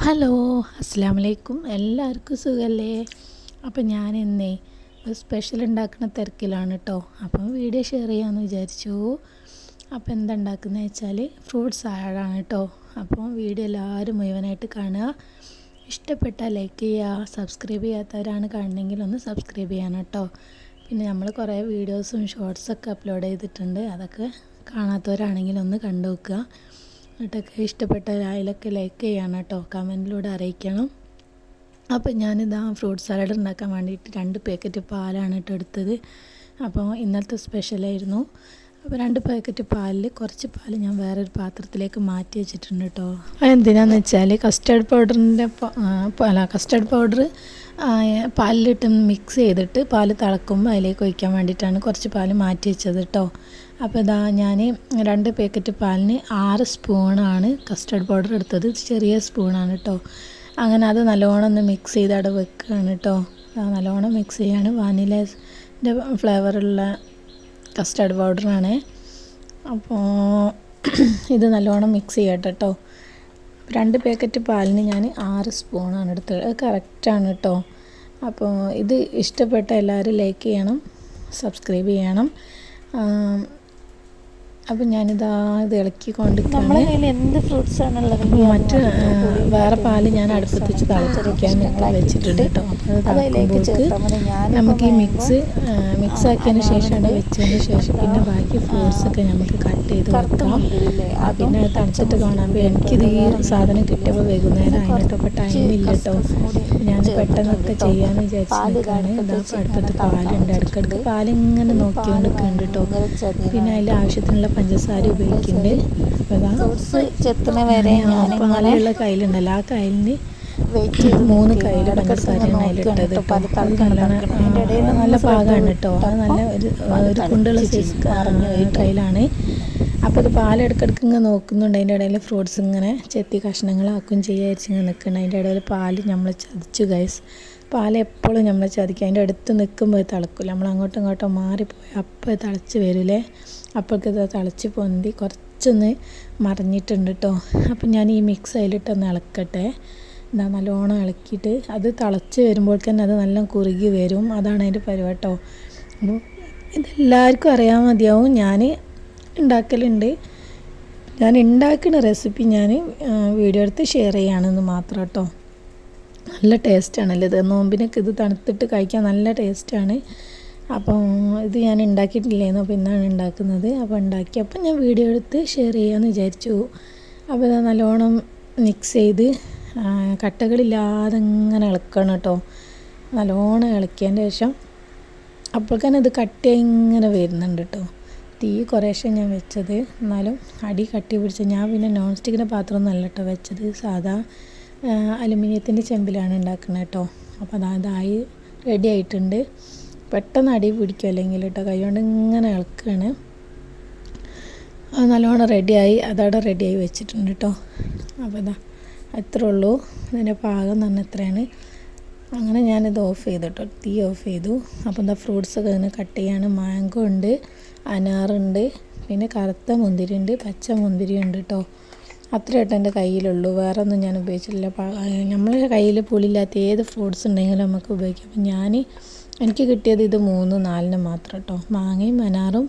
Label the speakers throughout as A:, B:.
A: Hello, അസ്സലാമു അലൈക്കും. എല്ലാവർക്കും സുഖമല്ലേ? അപ്പം ഞാൻ ഇന്നേ ഒരു സ്പെഷ്യൽ ഉണ്ടാക്കുന്ന തിരക്കിലാണ് കേട്ടോ. അപ്പം വീഡിയോ ഷെയർ ചെയ്യാമെന്ന് വിചാരിച്ചു. അപ്പം എന്താ ഉണ്ടാക്കുന്നത് വെച്ചാൽ ഫ്രൂട്ട് സാലഡാണ് കേട്ടോ. അപ്പം വീഡിയോ എല്ലാവരും മുഴുവനായിട്ട് കാണുക. ഇഷ്ടപ്പെട്ടാൽ ലൈക്ക് ചെയ്യുക. സബ്സ്ക്രൈബ് ചെയ്യാത്തവരാണ് കാണണമെങ്കിൽ ഒന്ന് സബ്സ്ക്രൈബ് ചെയ്യണം കേട്ടോ. പിന്നെ നമ്മൾ കുറേ വീഡിയോസും ഷോർട്സൊക്കെ അപ്ലോഡ് ചെയ്തിട്ടുണ്ട്. അതൊക്കെ കാണാത്തവരാണെങ്കിൽ ഒന്ന് കണ്ടു നോക്കുക. എന്നിട്ടൊക്കെ ഇഷ്ടപ്പെട്ട അതിലൊക്കെ ലൈക്ക് ചെയ്യണം കേട്ടോ, കമൻറ്റിലൂടെ അറിയിക്കണം. അപ്പോൾ ഞാനിതാ ഫ്രൂട്ട് സാലഡ് ഉണ്ടാക്കാൻ വേണ്ടിയിട്ട് 2 പാക്കറ്റ് പാലാണ് കേട്ടോ എടുത്തത്. അപ്പോൾ ഇന്നത്തെ സ്പെഷ്യലായിരുന്നു. അപ്പോൾ 2 പാക്കറ്റ് പാലിൽ കുറച്ച് പാൽ ഞാൻ വേറൊരു പാത്രത്തിലേക്ക് മാറ്റി വെച്ചിട്ടുണ്ട് കേട്ടോ. അതെന്തിനാന്ന് വെച്ചാൽ കസ്റ്റർഡ് പൗഡർ പാലിലിട്ട് മിക്സ് ചെയ്തിട്ട് പാൽ തിളക്കുമ്പോൾ അതിലേക്ക് ഒഴിക്കാൻ വേണ്ടിയിട്ടാണ് കുറച്ച് പാൽ മാറ്റി വെച്ചത് കേട്ടോ. അപ്പോൾ ഇതാ ഞാൻ 2 പാക്കറ്റ് പാലിന് 6 സ്പൂണാണ് കസ്റ്റർഡ് പൗഡർ എടുത്തത്. ചെറിയ സ്പൂണാണ് കേട്ടോ. അങ്ങനെ അത് നല്ലോണം ഒന്ന് മിക്സ് ചെയ്ത് അവിടെ വെക്കുകയാണ് കേട്ടോ. നല്ലോണം മിക്സ് ചെയ്യാണ്. വാനിലേൻ്റെ ഫ്ലേവറുള്ള കസ്റ്റർഡ് പൗഡറാണ്. അപ്പോൾ ഇത് നല്ലോണം മിക്സ് ചെയ്യട്ടെ കേട്ടോ. 2 പാക്കറ്റ് പാലിന് ഞാൻ 6 സ്പൂണാണ് എടുത്തത്. അത് കറക്റ്റാണ് കേട്ടോ. അപ്പോൾ ഇത് ഇഷ്ടപ്പെട്ട എല്ലാവരും ലൈക്ക് ചെയ്യണം, സബ്സ്ക്രൈബ് ചെയ്യണം. അപ്പം ഞാനിതാ ഇത് ഇളക്കിക്കൊണ്ടിരിക്കുകയാണ്.
B: എന്ത് ഫ്രൂട്ട്സ് ആണുള്ളത്
A: മറ്റ് വേറെ പാല് ഞാൻ അടുപ്പത്ത് വെച്ച് തിളച്ചിരിക്കാൻ വെച്ചിട്ടുണ്ട് കേട്ടോ. അപ്പോൾ നമുക്ക് ഈ മിക്സ് ആക്കിയതിന് ശേഷം അവിടെ വെച്ചതിന് ശേഷം പിന്നെ ബാക്കി ഫ്രൂട്ട്സൊക്കെ നമുക്ക് കട്ട് ചെയ്ത് വെക്കാം. പിന്നെ തണുത്തിട്ട് കാണാൻ. അപ്പോൾ എനിക്കിത് ഈ സാധനം കിട്ടിയപ്പോൾ വൈകുന്നേരം ആയിട്ട് അപ്പോൾ ടൈമില്ല കേട്ടോ. ഞാൻ പെട്ടെന്നൊക്കെ ചെയ്യാമെന്ന് വിചാരിച്ചിട്ടാണ്. ഇതാ അടുപ്പത്ത് പാലുണ്ട്. ഇടയ്ക്കിടയ്ക്ക് പാലിങ്ങനെ നോക്കിക്കൊണ്ട് നിൽക്കുന്നുണ്ട് കേട്ടോ. പിന്നെ അതിൽ ആവശ്യത്തിനുള്ള പഞ്ചസാര ഉപയോഗിക്കുന്നുണ്ട്. അപ്പോൾ പാലുള്ള കയ്യിലുണ്ടല്ലോ, ആ കയ്യിലിന് 3 കയ്യിൽ പഞ്ചസാരയാണ് അതിലിട്ടത്. നല്ല പാകമാണ് കേട്ടോ. അത് നല്ല ഒരു കുണ്ടുള്ള സൈസ് കയ്യിലാണ്. അപ്പോൾ ഇത് പാലെടുക്കിടക്ക് ഇങ്ങനെ നോക്കുന്നുണ്ട്. അതിൻ്റെ ഇടയിൽ ഫ്രൂട്ട്സ് ഇങ്ങനെ ചെത്തി കഷ്ണങ്ങളാക്കും ചെയ്യാതിരിച്ച് ഇങ്ങനെ നിൽക്കുന്നുണ്ട്. അതിൻ്റെ ഇടയിൽ പാല് നമ്മൾ ചതിച്ചു ഗൈസ്. പാല് എപ്പോഴും നമ്മൾ ചതിക്കുക. അതിൻ്റെ അടുത്ത് നിൽക്കുമ്പോൾ തിളക്കില്ല. നമ്മൾ അങ്ങോട്ടും ഇങ്ങോട്ടും മാറിപ്പോയി അപ്പോൾ തിളച്ച് വരില്ലേ. അപ്പോഴേക്ക് ഇത് തിളച്ച് പൊന്തി കുറച്ചൊന്ന് മറിഞ്ഞിട്ടുണ്ട് കേട്ടോ. അപ്പം ഞാൻ ഈ മിക്സ് അതിലിട്ടൊന്ന് ഇളക്കട്ടെ. എന്താ നല്ലോണം ഇളക്കിയിട്ട് അത് തിളച്ച് വരുമ്പോൾ തന്നെ അത് നല്ല കുറുകി വരും. അതാണ് അതിൻ്റെ പരിപാടി കേട്ടോ. അപ്പോൾ ഇതെല്ലാവർക്കും അറിയാൻ മതിയാവും. ഞാൻ ഉണ്ടാക്കലുണ്ട്. ഞാൻ ഉണ്ടാക്കുന്ന റെസിപ്പി ഞാൻ വീഡിയോ എടുത്ത് ഷെയർ ചെയ്യുകയാണെന്ന് മാത്രം കേട്ടോ. നല്ല ടേസ്റ്റാണല്ലോ ഇത്. നോമ്പിനൊക്കെ ഇത് തണുത്തിട്ട് കഴിക്കാൻ നല്ല ടേസ്റ്റാണ്. അപ്പം ഇത് ഞാൻ ഉണ്ടാക്കിയിട്ടില്ലായിരുന്നു. അപ്പോൾ ഇന്നാണ് ഉണ്ടാക്കുന്നത്. അപ്പോൾ ഉണ്ടാക്കിയപ്പോൾ ഞാൻ വീഡിയോ എടുത്ത് ഷെയർ ചെയ്യാമെന്ന് വിചാരിച്ചു. അപ്പോൾ ഇത് നല്ലോണം മിക്സ് ചെയ്ത് കട്ടകളില്ലാതെ ഇങ്ങനെ ഇളക്കണം കേട്ടോ. നല്ലോണം ഇളക്കിയതിൻ്റെ ശേഷം അപ്പോഴേക്കാണ് ഇത് കട്ടിയായി ഇങ്ങനെ വരുന്നുണ്ട് കേട്ടോ. തീ കുറേശ്ശെ ഞാൻ വെച്ചത്, എന്നാലും അടി കട്ടി പിടിച്ച. ഞാൻ പിന്നെ നോൺ സ്റ്റിക്കിൻ്റെ പാത്രമൊന്നും അല്ല കേട്ടോ വെച്ചത്. സാധാ അലുമിനിയത്തിൻ്റെ ചെമ്പിലാണ് ഉണ്ടാക്കുന്നത് കേട്ടോ. അപ്പോൾ അതായി റെഡി ആയിട്ടുണ്ട്. പെട്ടെന്ന് അടി പിടിക്കും അല്ലെങ്കിൽ കേട്ടോ. കൈ കൊണ്ട് ഇങ്ങനെ ഇളക്കുകയാണ്. അത് നല്ലോണം റെഡിയായി. അതവിടെ റെഡിയായി വെച്ചിട്ടുണ്ട് കേട്ടോ. അപ്പോൾ ഇതാ അത്രേ ഉള്ളൂ. ഇതിൻ്റെ പാകം തന്നെ എത്രയാണ്. അങ്ങനെ ഞാനിത് ഓഫ് ചെയ്തു കേട്ടോ. തീ ഓഫ് ചെയ്തു. അപ്പോൾ എന്താ ഫ്രൂട്ട്സൊക്കെ ഇതിന് കട്ട് ചെയ്യാണ്. മാംഗോ ഉണ്ട്, അനാറുണ്ട്, പിന്നെ കറുത്ത മുന്തിരി ഉണ്ട്, പച്ച മുന്തിരി ഉണ്ട് കേട്ടോ. അത്രയായിട്ട് എൻ്റെ കയ്യിലുള്ളൂ. വേറെ ഒന്നും ഞാൻ ഉപയോഗിച്ചിട്ടില്ല. നമ്മളെ കയ്യിൽ പുളിയില്ലാത്ത ഏത് ഫ്രൂട്ട്സ് ഉണ്ടെങ്കിലും നമുക്ക് ഉപയോഗിക്കാം. അപ്പം എനിക്ക് കിട്ടിയത് ഇത് 3, 4 മാത്രം കേട്ടോ. മാങ്ങയും അനാറും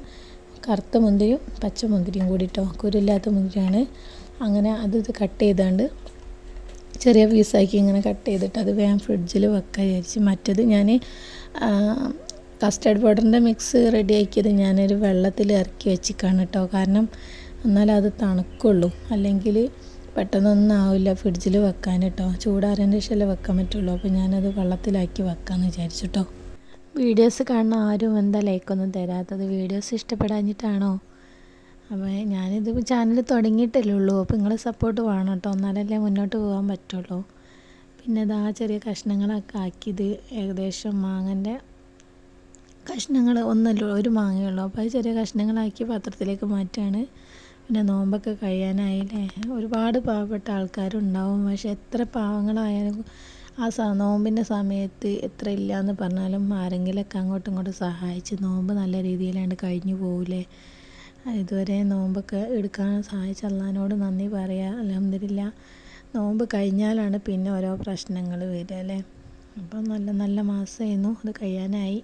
A: കറുത്ത മുന്തിരിയും പച്ച മുന്തിരിയും കൂടി കേട്ടോ. കുരുല്ലാത്ത മുന്തിരിയാണ്. അങ്ങനെ ഇത് കട്ട് ചെയ്താണ്ട് ചെറിയ പീസാക്കി ഇങ്ങനെ കട്ട് ചെയ്തിട്ട് അത് വേഗം ഫ്രിഡ്ജിൽ വെക്കാൻ വിചാരിച്ച്. മറ്റേത് ഞാൻ കസ്റ്റർഡ് പൗഡറിൻ്റെ മിക്സ് റെഡിയാക്കിയത് ഞാനൊരു വെള്ളത്തിൽ ഇറക്കി വെച്ചിക്കാണ് കേട്ടോ. കാരണം എന്നാലും അത് തണുക്കുള്ളൂ, അല്ലെങ്കിൽ പെട്ടെന്നൊന്നും ആവില്ല ഫ്രിഡ്ജിൽ വെക്കാൻ കേട്ടോ. ചൂടാറിയതിൻ്റെ ശേഷമല്ലേ വെക്കാൻ പറ്റുള്ളൂ. അപ്പോൾ ഞാനത് വെള്ളത്തിലാക്കി വെക്കാമെന്ന് വിചാരിച്ചു കേട്ടോ. വീഡിയോസ് കാണുന്ന ആരും എന്താ ലൈക്കൊന്നും തരാത്തത്? വീഡിയോസ് ഇഷ്ടപ്പെടാഞ്ഞിട്ടാണോ? അപ്പോൾ ഞാനിത് ചാനൽ തുടങ്ങിയിട്ടല്ലേ ഉള്ളൂ. അപ്പോൾ നിങ്ങളെ സപ്പോർട്ട് വേണം കേട്ടോ. എന്നാലല്ലേ മുന്നോട്ട് പോകാൻ പറ്റുള്ളൂ. പിന്നെ ഇതാ ചെറിയ കഷ്ണങ്ങളൊക്കെ ആക്കിയത് ഏകദേശം മാങ്ങൻ്റെ കഷ്ണങ്ങൾ ഒന്നല്ലോ, ഒരു മാങ്ങയുള്ളൂ. അപ്പോൾ അത് ചെറിയ കഷ്ണങ്ങളാക്കി പാത്രത്തിലേക്ക് മാറ്റുകയാണ്. പിന്നെ നോമ്പൊക്കെ കഴിയാനായില്ലേ. ഒരുപാട് പാവപ്പെട്ട ആൾക്കാരുണ്ടാവും. പക്ഷെ എത്ര പാവങ്ങളായാലും നോമ്പിൻ്റെ സമയത്ത് എത്ര ഇല്ലയെന്ന് പറഞ്ഞാലും ആരെങ്കിലുമൊക്കെ അങ്ങോട്ടും ഇങ്ങോട്ടും സഹായിച്ച് നോമ്പ് നല്ല രീതിയിലാണ്ട് കഴിഞ്ഞു പോകില്ലേ. ഇതുവരെ നോമ്പൊക്കെ എടുക്കാൻ സഹായിച്ച അള്ളാഹിനോട് നന്ദി പറയുക. അൽഹംദുലില്ലാ നോമ്പ് കഴിഞ്ഞാലാണ് പിന്നെ ഓരോ പ്രശ്നങ്ങൾ വരിക അല്ലേ. അപ്പം നല്ല നല്ല മാസമായിരുന്നു, അത് കഴിയാനായി.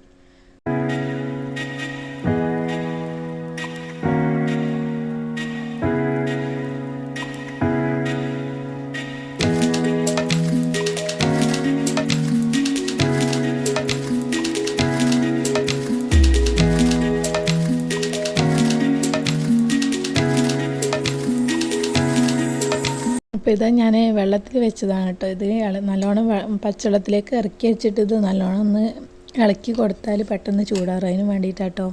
A: അപ്പോൾ ഇത് ഞാൻ വെള്ളത്തിൽ വെച്ചതാണ് കേട്ടോ. ഇത് നല്ലോണം പച്ചവെള്ളത്തിലേക്ക് ഇറക്കി വെച്ചിട്ട് ഇത് നല്ലോണം ഒന്ന് ഇളക്കി കൊടുത്താൽ പെട്ടെന്ന് ചൂടാറും, അതിന് വേണ്ടിയിട്ടാട്ടോ.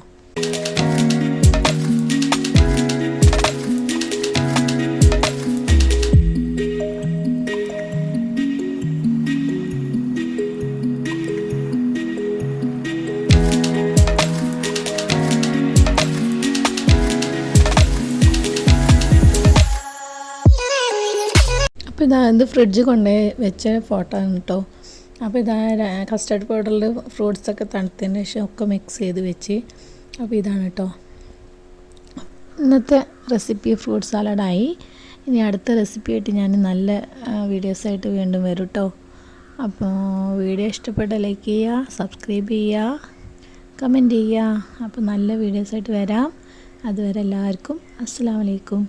A: അപ്പോൾ ഇത് ഫ്രിഡ്ജ് കൊണ്ടുപോയി വെച്ച ഫോട്ടോ ആണ് കേട്ടോ. അപ്പോൾ കസ്റ്റർഡ് പൗഡറിൽ ഫ്രൂട്ട്സൊക്കെ തണുത്തതിന് ശേഷം ഒക്കെ മിക്സ് ചെയ്ത് വെച്ച്. അപ്പോൾ ഇതാണ് കേട്ടോ ഇന്നത്തെ റെസിപ്പി, ഫ്രൂട്ട് സാലഡായി. ഇനി അടുത്ത റെസിപ്പി ആയിട്ട് ഞാൻ നല്ല വീഡിയോസായിട്ട് വീണ്ടും വരും കേട്ടോ. അപ്പോൾ വീഡിയോ ഇഷ്ടപ്പെട്ട ലൈക്ക് ചെയ്യുക, സബ്സ്ക്രൈബ് ചെയ്യുക, കമൻറ്റ് ചെയ്യുക. അപ്പോൾ നല്ല വീഡിയോസായിട്ട് വരാം. അതുവരെ എല്ലാവർക്കും അസ്സലാമു അലൈക്കും.